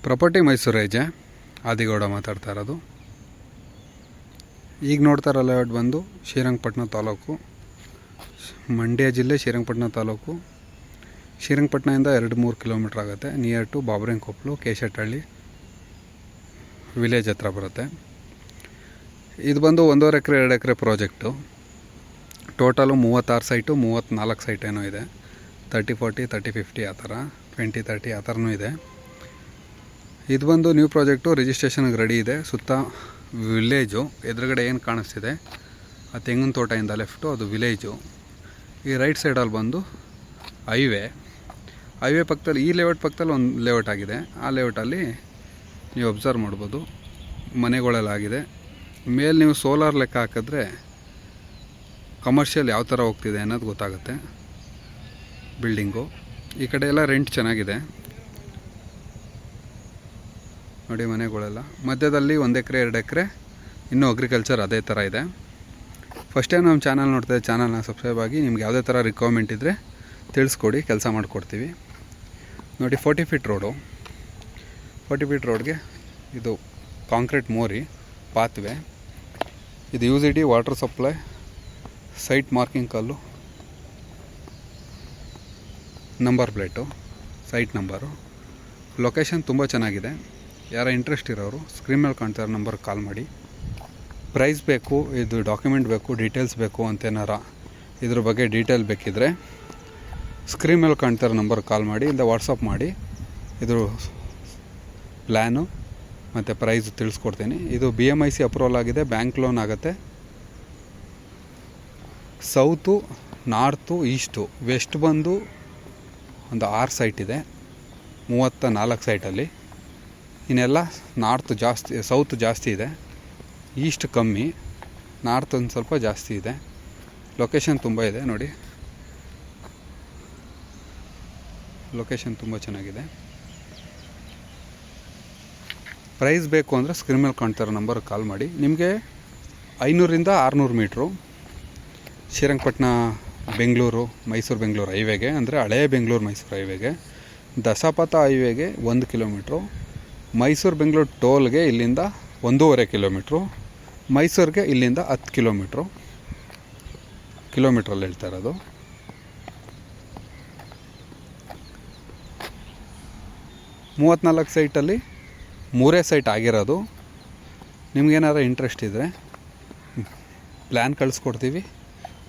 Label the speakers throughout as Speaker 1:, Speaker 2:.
Speaker 1: Property Mysuru ರೈಜೆ ಆದಿಗೌಡ ಮಾತಾಡ್ತಾ ಇರೋದು. ಈಗ ನೋಡ್ತಾ ಇರೋ ಲೇಔಟ್ ಬಂದು ಶ್ರೀರಂಗಪಟ್ಟಣ ತಾಲೂಕು, ಮಂಡ್ಯ ಜಿಲ್ಲೆ ಶ್ರೀರಂಗಪಟ್ಟಣ ತಾಲೂಕು. ಶ್ರೀರಂಗಪಟ್ಟಣದಿಂದ 2-3 ಕಿಲೋಮೀಟ್ರ್ ಆಗುತ್ತೆ. ನಿಯರ್ ಟು ಬಾಬ್ರಂಕೊಪ್ಪಲು, ಕೇಶೆಟ್ಟಹಳ್ಳಿ ವಿಲೇಜ್ ಹತ್ರ ಬರುತ್ತೆ. ಇದು ಬಂದು 1.5 ಎಕರೆ 2 ಎಕರೆ ಪ್ರಾಜೆಕ್ಟು. ಟೋಟಲು 36 ಸೈಟು, 34 ಸೈಟ್ ಏನೋ ಇದೆ. 30-40, 30-50 ಆ ಥರ, 20-30 ಆ ಥರನೂ ಇದೆ. ಇದು ಬಂದು ನ್ಯೂ ಪ್ರಾಜೆಕ್ಟು, ರಿಜಿಸ್ಟ್ರೇಷನ್ಗೆ ರೆಡಿ ಇದೆ. ಸುತ್ತ ವಿಲೇಜು. ಎದುರುಗಡೆ ಏನು ಕಾಣಿಸ್ತಿದೆ ಆ ತೆಂಗಿನ ತೋಟದಿಂದ ಲೆಫ್ಟು ಅದು ವಿಲೇಜು. ಈ ರೈಟ್ ಸೈಡಲ್ಲಿ ಬಂದು ಹೈವೇ ಪಕ್ಕದಲ್ಲಿ, ಈ ಲೇಔಟ್ ಪಕ್ಕದಲ್ಲಿ ಒಂದು ಲೇಔಟ್ ಆಗಿದೆ. ಆ ಲೇಔಟಲ್ಲಿ ನೀವು ಅಬ್ಸರ್ವ್ ಮಾಡ್ಬೋದು ಮನೆಗಳೆಲ್ಲ ಆಗಿದೆ. ಮೇಲೆ ನೀವು ಸೋಲಾರ್ ಲೆಕ್ಕ ಹಾಕಿದ್ರೆ ಕಮರ್ಷಿಯಲ್ ಯಾವ ಥರ ಹೋಗ್ತಿದೆ ಅನ್ನೋದು ಗೊತ್ತಾಗುತ್ತೆ. ಬಿಲ್ಡಿಂಗು ಈ ಕಡೆ ಎಲ್ಲ ರೆಂಟ್ ಚೆನ್ನಾಗಿದೆ ನೋಡಿ. ಮನೆಗಳೆಲ್ಲ ಮಧ್ಯದಲ್ಲಿ 1 ಎಕರೆ 2 ಎಕರೆ ಇನ್ನೂ ಅಗ್ರಿಕಲ್ಚರ್ ಅದೇ ಥರ ಇದೆ. ಫಸ್ಟ್ ಟೈಮ್ ನಮ್ಮ ಚಾನಲ್ ನೋಡ್ತಾಯಿದ್ದೆ, ಚಾನಲ್ನ ಸಬ್ಸ್ಕ್ರೈಬ್ ಆಗಿ. ನಿಮ್ಗೆ ಯಾವುದೇ ಥರ ರಿಕ್ವೈರ್ಮೆಂಟ್ ಇದ್ದರೆ ತಿಳಿಸ್ಕೊಡಿ, ಕೆಲಸ ಮಾಡಿಕೊಡ್ತೀವಿ ನೋಡಿ. 40 ಫೀಟ್ ರೋಡು, 40 ಫೀಟ್ ರೋಡ್ಗೆ ಇದು ಕಾಂಕ್ರೀಟ್ ಮೋರಿ ಪಾತ್ವೆ. ಇದು UGD water supply, site marking ಕಲ್ಲು, number plate, site number. Location ತುಂಬ ಚೆನ್ನಾಗಿದೆ. ಯಾರ ಇಂಟ್ರೆಸ್ಟ್ ಇರೋರು ಸ್ಕ್ರೀನ್ ಮೇಲೆ ಕಾಣ್ತಾರೆ ನಂಬರ್ ಕಾಲ್ ಮಾಡಿ. ಪ್ರೈಸ್ ಬೇಕು, ಇದು ಡಾಕ್ಯುಮೆಂಟ್ ಬೇಕು, ಡೀಟೇಲ್ಸ್ ಬೇಕು ಅಂತೇನಾರ ಇದ್ರ ಬಗ್ಗೆ ಡೀಟೇಲ್ ಬೇಕಿದ್ದರೆ ಸ್ಕ್ರೀನ್ ಮೇಲೆ ಕಾಣ್ತಾರೆ ನಂಬರ್ ಕಾಲ್ ಮಾಡಿ, ಇಲ್ಲ ವಾಟ್ಸಪ್ ಮಾಡಿ. ಇದ್ರ ಪ್ಲ್ಯಾನು ಮತ್ತು ಪ್ರೈಸ್ ತಿಳಿಸ್ಕೊಡ್ತೀನಿ. ಇದು BMIC ಅಪ್ರೂವಲ್ ಆಗಿದೆ, ಬ್ಯಾಂಕ್ ಲೋನ್ ಆಗುತ್ತೆ. ಸೌತು, ನಾರ್ತು, ಈಸ್ಟು, ವೆಸ್ಟ್ ಬಂದು ಒಂದು 6 ಸೈಟ್ ಇದೆ 34 ಸೈಟಲ್ಲಿ. ಇನ್ನೆಲ್ಲ ನಾರ್ತ್ ಜಾಸ್ತಿ, ಸೌತ್ ಜಾಸ್ತಿ ಇದೆ, ಈಸ್ಟ್ ಕಮ್ಮಿ, ನಾರ್ತ್ ಒಂದು ಸ್ವಲ್ಪ ಜಾಸ್ತಿ ಇದೆ. ಲೊಕೇಶನ್ ತುಂಬ ಇದೆ ನೋಡಿ, ಲೊಕೇಶನ್ ತುಂಬ ಚೆನ್ನಾಗಿದೆ. ಪ್ರೈಸ್ ಬೇಕು ಅಂದರೆ ಸ್ಕ್ರೀನ್ ಮೇಲೆ ಕಾಣ್ತಾರೋ ನಂಬರ್ ಕಾಲ್ ಮಾಡಿ. ನಿಮಗೆ 500ರಿಂದ 600 ಮೀಟ್ರು ಶ್ರೀರಂಗಪಟ್ಟಣ ಬೆಂಗಳೂರು, ಮೈಸೂರು ಬೆಂಗಳೂರು ಹೈವೇಗೆ, ಅಂದರೆ ಹಳೆಯ ಬೆಂಗಳೂರು ಮೈಸೂರು ಹೈವೇಗೆ. ದಸಪಥ ಹೈವೇಗೆ 1 ಕಿಲೋಮೀಟ್ರು. ಮೈಸೂರು ಬೆಂಗಳೂರು ಟೋಲ್ಗೆ ಇಲ್ಲಿಂದ 1.5 ಕಿಲೋಮೀಟ್ರು. ಮೈಸೂರಿಗೆ ಇಲ್ಲಿಂದ 10 ಕಿಲೋಮೀಟ್ರಲ್ಲಿ ಹೇಳ್ತಾ ಇರೋದು. ಮೂವತ್ತ್ನಾಲ್ಕು ಸೈಟಲ್ಲಿ 3 ಸೈಟ್ ಆಗಿರೋದು. ನಿಮ್ಗೇನಾದ್ರು ಇಂಟ್ರೆಸ್ಟ್ ಇದ್ದರೆ ಪ್ಲ್ಯಾನ್ ಕಳಿಸ್ಕೊಡ್ತೀವಿ,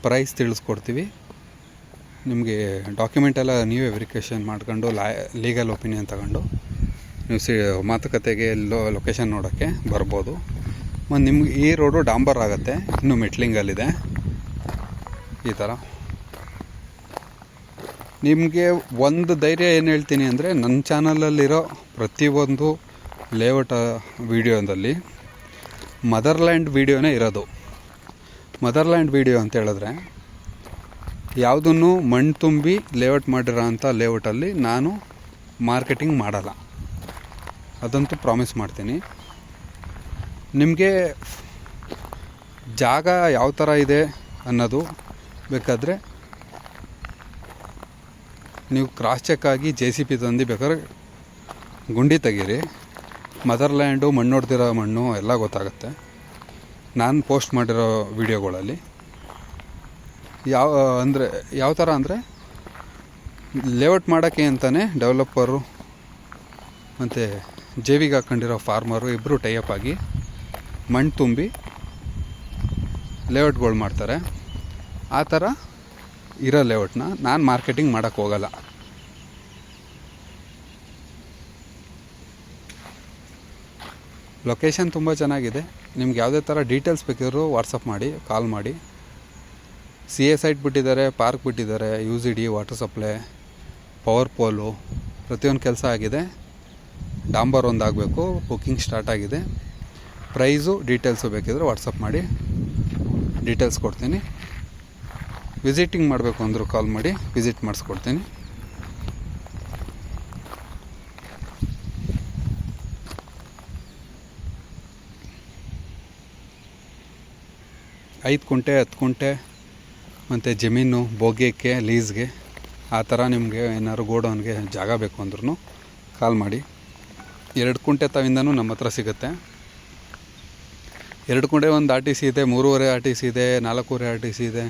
Speaker 1: ಪ್ರೈಸ್ ತಿಳಿಸ್ಕೊಡ್ತೀವಿ. ನಿಮಗೆ ಡಾಕ್ಯುಮೆಂಟ್ ಎಲ್ಲ ನೀವೇ ವೆರಿಫಿಕೇಷನ್ ಮಾಡ್ಕೊಂಡು ಲೀಗಲ್ ಒಪಿನಿಯನ್ ತಗೊಂಡು ನೀವು ಮಾತುಕತೆಗೆ ಲೊಕೇಶನ್ ನೋಡೋಕ್ಕೆ ಬರ್ಬೋದು. ಮತ್ತು ನಿಮ್ಗೆ ಈ ರೋಡು ಡಾಂಬರ್ ಆಗುತ್ತೆ, ಇನ್ನೂ ಮೆಟ್ಲಿಂಗಲ್ಲಿದೆ. ಈ ಥರ ನಿಮಗೆ ಒಂದು ಧೈರ್ಯ ಏನು ಹೇಳ್ತೀನಿ ಅಂದರೆ, ನನ್ನ ಚಾನಲಲ್ಲಿರೋ ಪ್ರತಿಯೊಂದು ಲೇಔಟ್ ವೀಡಿಯೋದಲ್ಲಿ ಮದರ್ಲ್ಯಾಂಡ್ ವೀಡಿಯೋನೇ ಇರೋದು. ಮದರ್ಲ್ಯಾಂಡ್ ವೀಡಿಯೋ ಅಂತ ಹೇಳಿದ್ರೆ ಯಾವುದನ್ನು ಮಣ್ಣು ತುಂಬಿ ಲೇಔಟ್ ಮಾಡಿರೋ ಅಂಥ ಲೇಔಟಲ್ಲಿ ನಾನು ಮಾರ್ಕೆಟಿಂಗ್ ಮಾಡಲ್ಲ, ಅದಂತೂ ಪ್ರಾಮಿಸ್ ಮಾಡ್ತೀನಿ. ನಿಮಗೆ ಜಾಗ ಯಾವ ಥರ ಇದೆ ಅನ್ನೋದು ಬೇಕಾದರೆ ನೀವು ಕ್ರಾಸ್ ಚೆಕ್ ಆಗಿ JCB ತಂದು ಬೇಕಾದ್ರೆ ಗುಂಡಿ ತೆಗೀರಿ. ಮದರ್ಲ್ಯಾಂಡು, ಮಣ್ಣು ಹೊಡೆದಿರೋ ಮಣ್ಣು ಎಲ್ಲ ಗೊತ್ತಾಗುತ್ತೆ ನಾನು ಪೋಸ್ಟ್ ಮಾಡಿರೋ ವೀಡಿಯೋಗಳಲ್ಲಿ. ಯಾವ ಥರ ಅಂದರೆ ಲೇಔಟ್ ಮಾಡೋಕ್ಕೆ ಅಂತಲೇ ಡೆವಲಪರು ಮತ್ತು JVಗೆ ಹಾಕ್ಕೊಂಡಿರೋ ಫಾರ್ಮರು ಇಬ್ಬರು ಟೈಅಪ್ ಆಗಿ ಮಣ್ಣು ತುಂಬಿ ಲೇಔಟ್ಗಳು ಮಾಡ್ತಾರೆ. ಆ ಥರ ಇರೋ ಲೇಔಟ್ನ ನಾನು ಮಾರ್ಕೆಟಿಂಗ್ ಮಾಡೋಕ್ಕೆ ಹೋಗಲ್ಲ. ಲೊಕೇಶನ್ ತುಂಬ ಚೆನ್ನಾಗಿದೆ. ನಿಮ್ಗೆ ಯಾವುದೇ ಥರ ಡೀಟೇಲ್ಸ್ ಬೇಕಿದ್ರು ವಾಟ್ಸಪ್ ಮಾಡಿ, ಕಾಲ್ ಮಾಡಿ. CA ಸೈಟ್ ಬಿಟ್ಟಿದ್ದಾರೆ, ಪಾರ್ಕ್ ಬಿಟ್ಟಿದ್ದಾರೆ, UGD ವಾಟರ್ ಸಪ್ಲೈ, ಪವರ್ ಪೋಲು, ಪ್ರತಿಯೊಂದು ಕೆಲಸ ಆಗಿದೆ. ಡಾಂಬರ್ ಒಂದು ಆಗಬೇಕು, ಬುಕ್ಕಿಂಗ್ ಸ್ಟಾರ್ಟ್ ಆಗಿದೆ. ಪ್ರೈಸು ಡೀಟೇಲ್ಸು ಬೇಕಿದ್ರೆ ವಾಟ್ಸಪ್ ಮಾಡಿ, ಡೀಟೇಲ್ಸ್ ಕೊಡ್ತೀನಿ. ವಿಸಿಟಿಂಗ್ ಮಾಡಬೇಕು ಅಂದರೂ ಕಾಲ್ ಮಾಡಿ, ವಿಸಿಟ್ ಮಾಡಿಸ್ಕೊಡ್ತೀನಿ. ಐದು ಕುಂಟೆ 10 ಕುಂಟೆ ಮತ್ತು ಜಮೀನು ಬೋಗ್ಯಕ್ಕೆ, ಲೀಸ್ಗೆ, ಆ ಥರ ನಿಮಗೆ ಏನಾದ್ರು ಗೋಡೌನ್ಗೆ ಜಾಗ ಬೇಕು ಅಂದ್ರೂ ಕಾಲ್ ಮಾಡಿ. 2 ಕುಂಟೆ ತವಿಂದನೂ ನಮ್ಮ ಹತ್ರ ಸಿಗುತ್ತೆ. 2 ಕುಂಟೆ ಒಂದು ಆರ್ ಟಿ ಸಿ ಇದೆ, 3.5 ಆರ್ ಟಿ ಸಿ ಇದೆ, 4.5 ಆರ್ ಟಿ ಸಿ ಇದೆ,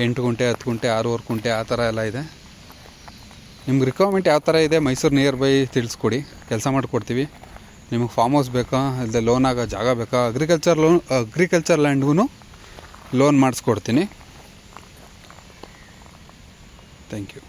Speaker 1: 8 ಕುಂಟೆ, 10 ಕುಂಟೆ, 6.5 ಕುಂಟೆ ಆ ಥರ ಎಲ್ಲ ಇದೆ. ನಿಮ್ಗೆ ರಿಕ್ವೈರ್ಮೆಂಟ್ ಯಾವ ಥರ ಇದೆ ಮೈಸೂರು ನಿಯರ್ ಬೈ ತಿಳಿಸ್ಕೊಡಿ, ಕೆಲಸ ಮಾಡಿಕೊಡ್ತೀವಿ. ನಿಮಗೆ ಫಾರ್ಮ್ ಹೌಸ್ ಬೇಕಾ, ಇಲ್ಲದೆ ಲೋನ್ ಆಗೋ ಜಾಗ ಬೇಕಾ, ಅಗ್ರಿಕಲ್ಚರ್ ಲ್ಯಾಂಡ್ಗೂ ಲೋನ್ ಮಾಡಿಸ್ಕೊಡ್ತೀನಿ. Thank you.